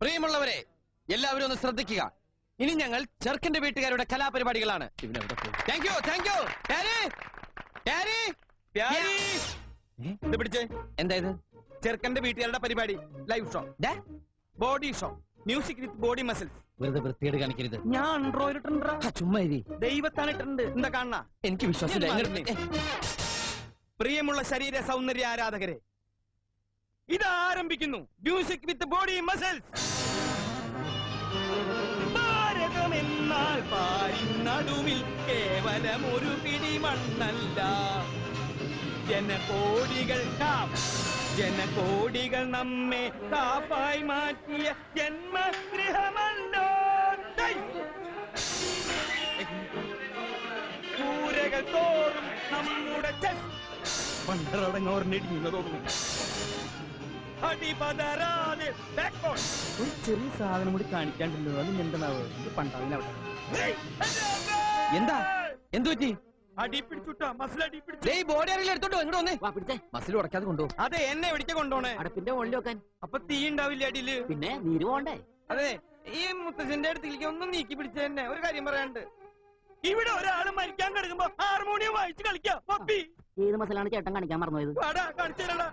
പ്രിയമുള്ളവരെ, എല്ലാവരും ഒന്ന് ശ്രദ്ധിക്കുക. ഇനി ഞങ്ങൾ ചെറുക്കന്റെ വീട്ടുകാരുടെ കലാപരിപാടികളാണ്. Thank you, thank you. പിടിച്ചേ. എന്താ ഇത്? ചെറുക്കന്റെ വീട്ടുകാരുടെ പരിപാടി, live show, body show, music with body muscles. വെറുതെ വൃത്തിയേട് കാണിക്കരുത്. ഞാൻ ചുമ്മാ ദൈവത്താണ് ഇട്ടുണ്ട്. എന്താ കാണാ? എനിക്ക് വിശ്വാസം. പ്രിയമുള്ള ശരീര സൗന്ദര്യ ആരാധകരെ, ഇതാരംഭിക്കുന്നു മ്യൂസിക് വിത്ത് ബോഡി മസിൽസ്. ഭാരതമെന്നാൽ പാരിനടുവിൽ കേവലം ഒരു പിടി മണ്ണല്ല. ജനകോടികൾ നമ്മെ കാപ്പായി മാറ്റിയ ജന്മഗൃഹമല്ലോ. കൂരകൾ തോറും നമ്മുടെ പണ്ടടങ്ങോറിനിടിഞ്ഞു തോന്നുന്നു. അടിപതരാതെ ഒരു ചെറിയ സാധനം കൂടി കാണിക്കാണ്ടല്ലോ. അതിന് എന്താണാവോ? പണ്ടാവിനവിടെ എന്താ എന്തു പറ്റി? അടി പിടിച്ചുട്ടാ, മസിൽ അടി പിടിച്ചു. ബോഡി ആരെങ്കിലും എടുത്തോട്ടോ ഇങ്ങോട്ട് വന്നേ. മസിൽ ഉടക്കാതെ കൊണ്ടുപോ. അതെ, എന്നെ എവിടേക്ക് കൊണ്ടോണേ? അടുപ്പിന്റെ മുകളിൽ വെക്കാൻ. അപ്പൊ തീ ഉണ്ടാവില്ല അടിയില്? പിന്നെ നീര് പോണ്ടേ? അതെ, ഈ മുത്തച്ഛന്റെ അടുത്തേക്ക് ഒന്നും നീക്കി പിടിച്ച തന്നെ. ഒരു കാര്യം പറയാണ്ട്, ഇവിടെ ഒരാള് മരിക്കാൻ കിടക്കുമ്പോ ഹാർമോണിയം വായിച്ച് കളിക്കാം. ഏത് മസിലാണ് ചേട്ടൻ കാണിക്കാൻ മറന്നുപോയത്? കാണിച്ചു തരടാ.